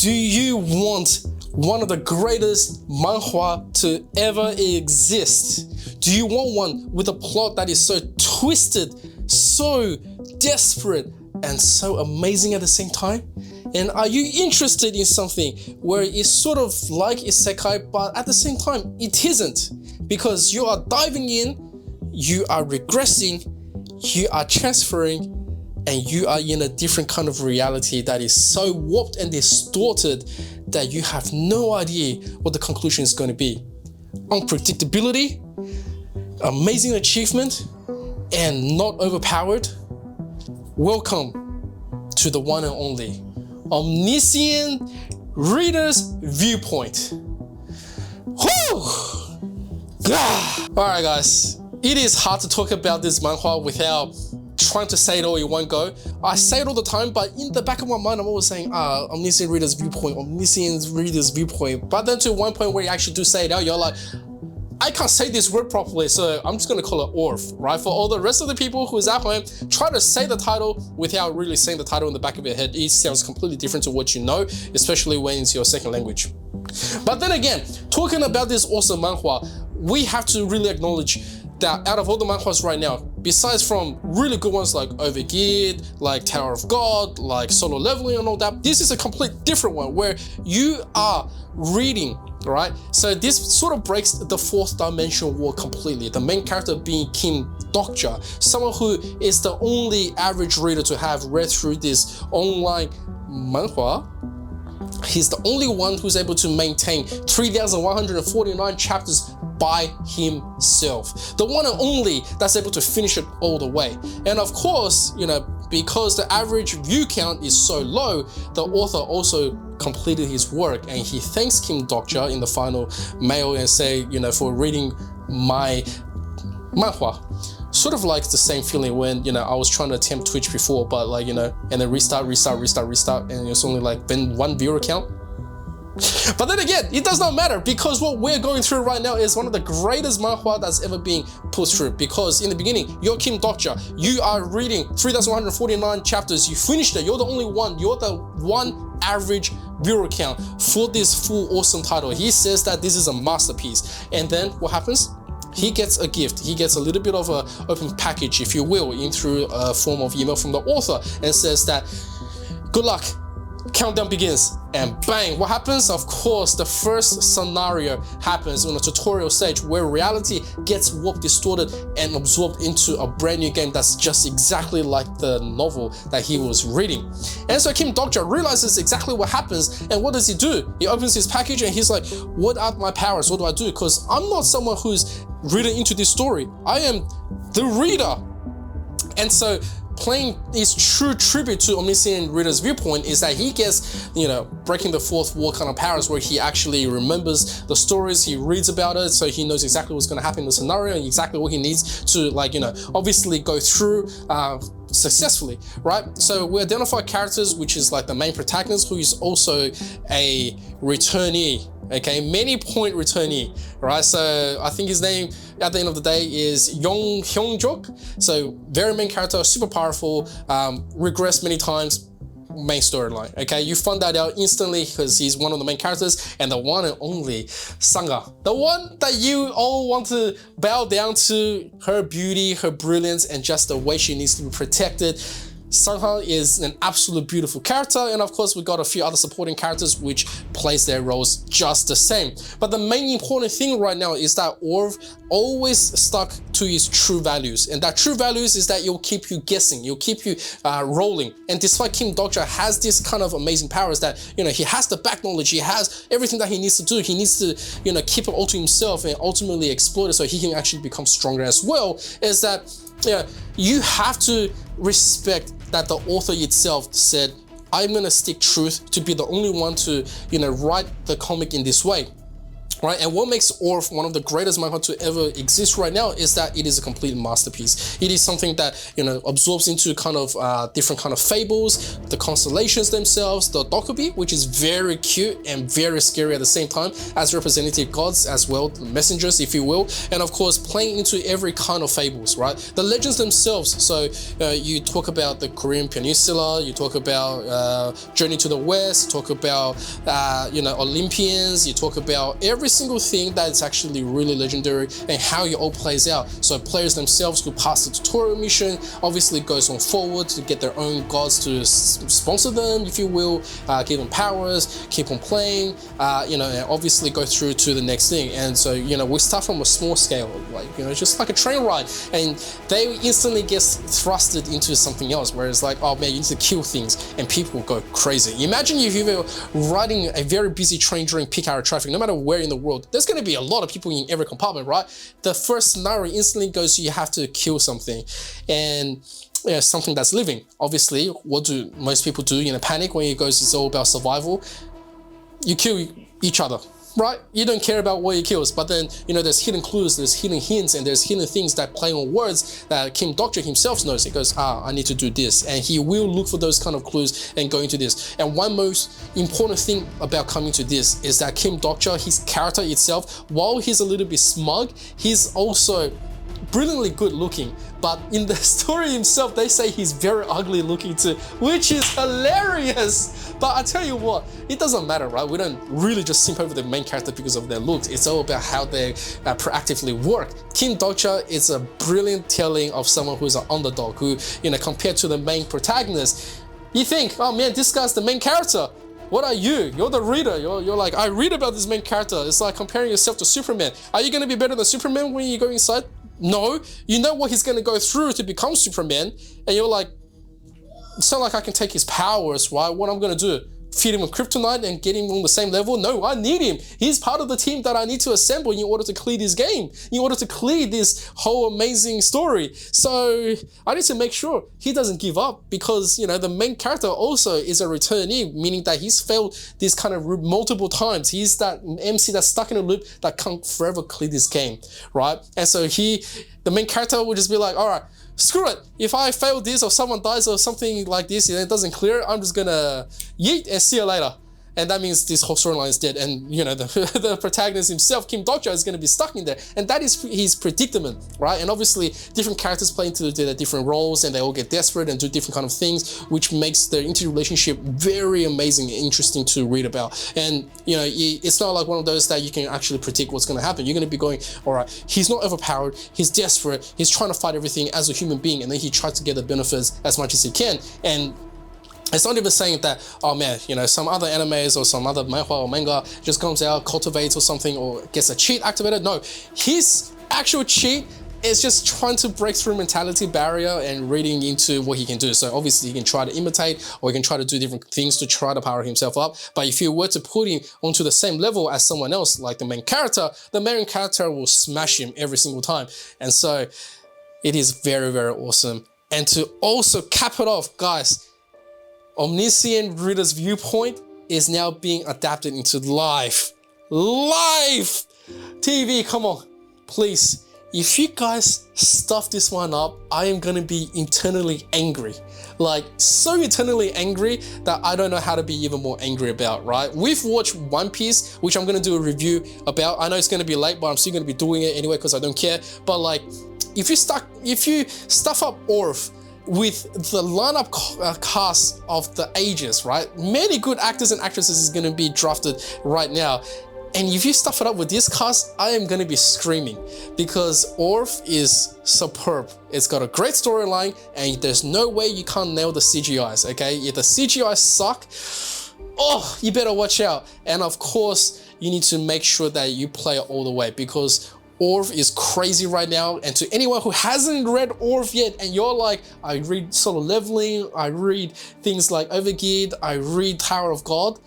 Do you want one of the greatest manhwa to ever exist? Do you want one with a plot that is so twisted, so desperate, and so amazing at the same time? And are you interested in something where it's sort of like isekai, but at the same time it isn't? Because you are diving in, you are regressing, you are transferring, and you are in a different kind of reality that is so warped and distorted that you have no idea what the conclusion is going to be. Unpredictability, amazing achievement, and not overpowered. Welcome to the one and only Omniscient Reader's Viewpoint. Whew! Alright guys, it is hard to talk about this manhwa without trying to say it all in one go. I say it all the time, but in the back of my mind, I'm always saying, Omniscient Reader's Viewpoint, Omniscient Reader's Viewpoint. But then to one point where you actually do say it out, you're like, I can't say this word properly, so I'm just gonna call it ORF, right? For all the rest of the people who's at home, try to say the title without really saying the title in the back of your head. It sounds completely different to what you know, especially when it's your second language. But then again, talking about this awesome manhwa, we have to really acknowledge that out of all the manhwas right now, besides from really good ones like Overgeared, like Tower of God, like Solo Leveling and all that, this is a complete different one where you are reading, right? So this sort of breaks the fourth dimension wall completely. The main character being King Dokja, someone who is the only average reader to have read through this online manhwa. He's the only one who's able to maintain 3,149 chapters by himself. The one and only that's able to finish it all the way. And of course, you know, because the average view count is so low, the author also completed his work, and he thanks King Dokja in the final mail and say, you know, for reading my manhwa. Sort of like the same feeling when, you know, I was trying to attempt Twitch before, but like, you know, and then restart, and it's only like been one viewer count. But then again, it does not matter, because what we're going through right now is one of the greatest manhwa that's ever been put through. Because in the beginning, you're King Dokja, you are reading 3,149 chapters, you finished it, you're the only one, you're the one average viewer count for this full awesome title. He says that this is a masterpiece, and then what happens? He gets a gift. He gets a little bit of an open package, if you will, in through a form of email from the author, and says that, good luck, countdown begins. And bang, what happens? Of course, the first scenario happens on a tutorial stage where reality gets warped, distorted, and absorbed into a brand new game that's just exactly like the novel that he was reading. And so King Dokja realizes exactly what happens, and what does he do? He opens his package and he's like, what are my powers? What do I do? Because I'm not someone who's reading into this story. I am the reader. And so playing his true tribute to Omniscient Reader's Viewpoint is that he gets, you know, breaking the fourth wall kind of powers, where he actually remembers the stories, he reads about it, so he knows exactly what's going to happen in the scenario and exactly what he needs to, like, you know, obviously go through successfully, right? So we identify characters, which is like the main protagonist, who is also a returnee, okay, many point returnee, right? So I think his name at the end of the day is Hyungjok. So very main character, super powerful, regressed many times, main storyline, okay? You find that out instantly because he's one of the main characters, and the one and only Sangha, the one that you all want to bow down to, her beauty, her brilliance, and just the way she needs to be protected. Sangha is an absolute beautiful character, and of course we got a few other supporting characters which plays their roles just the same. But the main important thing right now is that Orv always stuck to his true values, and that true values is that it'll keep you guessing, it'll keep you rolling. And despite King Dokja has this kind of amazing powers that, you know, he has the back knowledge, he has everything that he needs to do, he needs to, you know, keep it all to himself and ultimately exploit it so he can actually become stronger as well, is that, yeah, you have to respect that the author itself said, I'm gonna stick truth to be the only one to, you know, write the comic in this way. Right, and what makes Orf one of the greatest manhwa to ever exist right now is that it is a complete masterpiece. It is something that, you know, absorbs into kind of different kind of fables, the constellations themselves, the dokubi, which is very cute and very scary at the same time, as representative gods as well, the messengers, if you will, and of course playing into every kind of fables, right? The legends themselves. So you talk about the Korean Peninsula, you talk about Journey to the West, you talk about you know, Olympians, you talk about every single thing that is actually really legendary and how it all plays out. So players themselves who pass the tutorial mission obviously goes on forward to get their own gods to sponsor them, if you will, give them powers, keep on playing, you know, and obviously go through to the next thing. And so, you know, we start from a small scale, like, you know, just like a train ride, and they instantly get thrusted into something else where it's like, oh man, you need to kill things, and people go crazy. Imagine if you were riding a very busy train during peak hour traffic, no matter where in the world, there's going to be a lot of people in every compartment, right? The first scenario instantly goes, you have to kill something, and something that's living. Obviously, what do most people do in a panic when it goes, it's all about survival? You kill each other, right? You don't care about what he kills, but then, you know, there's hidden clues, there's hidden hints, and there's hidden things that play on words that Kim Dokja himself knows. He goes, I need to do this, and he will look for those kind of clues and go into this. And one most important thing about coming to this is that Kim Dokja, his character itself, while he's a little bit smug, he's also brilliantly good looking, but in the story himself, they say he's very ugly looking too, which is hilarious. But I tell you what, it doesn't matter, right? We don't really just simp over the main character because of their looks. It's all about how they proactively work. Kim Dokja is a brilliant telling of someone who's an underdog, who, you know, compared to the main protagonist, you think, oh man, this guy's the main character. What are you? You're the reader. You're like, I read about this main character. It's like comparing yourself to Superman. Are you going to be better than Superman when you go inside? No, you know what he's going to go through to become Superman, and you're like, it's not like I can take his powers, right? What I'm going to do? Feed him with kryptonite and get him on the same level? No, I need him. He's part of the team that I need to assemble in order to clear this game, in order to clear this whole amazing story. So I need to make sure he doesn't give up, because, you know, the main character also is a returnee, meaning that he's failed this kind of multiple times. He's that MC that's stuck in a loop that can't forever clear this game, right? And so the main character will just be like, all right, screw it. If I fail this or someone dies or something like this and it doesn't clear, I'm just gonna yeet and see you later. And that means this whole storyline is dead. And, you know, the protagonist himself, Kim Dokja, is going to be stuck in there. And that is his predicament, right? And obviously, different characters play into their different roles, and they all get desperate and do different kind of things, which makes their interrelationship very amazing and interesting to read about. And, you know, it's not like one of those that you can actually predict what's going to happen. You're going to be going, all right, he's not overpowered, he's desperate, he's trying to fight everything as a human being, and then he tries to get the benefits as much as he can. And it's not even saying that, oh man, you know, some other animes or some other manhwa or manga just comes out, cultivates or something, or gets a cheat activated. No, his actual cheat is just trying to break through mentality barrier and reading into what he can do. So obviously he can try to imitate, or he can try to do different things to try to power himself up. But if you were to put him onto the same level as someone else, like the main character will smash him every single time. And so it is very, very awesome. And to also cap it off, guys, Omniscient Reader's Viewpoint is now being adapted into live TV. Come on, please. If you guys stuff this one up, I am gonna be internally angry. Like, so internally angry that I don't know how to be even more angry about, right? We've watched One Piece, which I'm gonna do a review about. I know it's gonna be late, but I'm still gonna be doing it anyway because I don't care. But like, if you stuff up Orf with the lineup cast of the ages, right? Many good actors and actresses is going to be drafted right now. And if you stuff it up with this cast, I am going to be screaming, because Orf is superb. It's got a great storyline, and there's no way you can't nail the CGIs, okay? If the CGIs suck, oh, you better watch out. And of course, you need to make sure that you play it all the way, because Orf is crazy right now. And to anyone who hasn't read Orf yet, and you're like, I read Solo Leveling, I read things like Overgeared, I read Tower of God,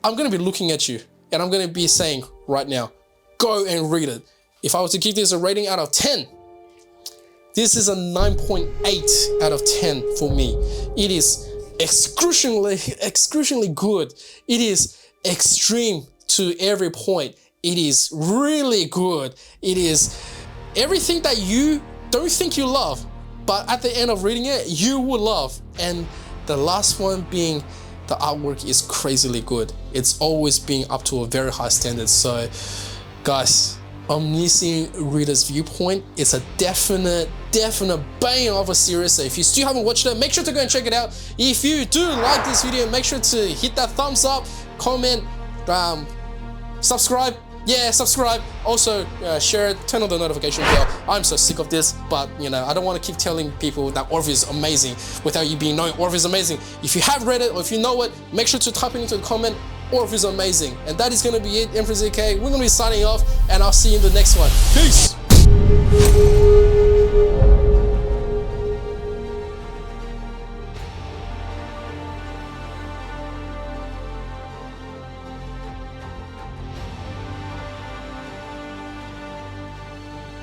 I'm going to be looking at you, and I'm going to be saying right now, go and read it. If I were to give this a rating out of 10, this is a 9.8 out of 10 for me. It is excruciatingly good. It is extreme to every point. It is really good. It is everything that you don't think you love, but at the end of reading it, you will love. And the last one being the artwork is crazily good. It's always been up to a very high standard. So guys, Omniscient Reader's Viewpoint is a definite banger of a series. So if you still haven't watched it, make sure to go and check it out. If you do like this video, make sure to hit that thumbs up, comment, subscribe. Yeah, subscribe. Also, share it, turn on the notification bell. I'm so sick of this, but you know, I don't want to keep telling people that Orv is amazing without you being knowing Orv is amazing. If you have read it or if you know it, make sure to type it into the comment. Orv is amazing. And that is going to be it. MFreeZK, we're going to be signing off, and I'll see you in the next one. Peace!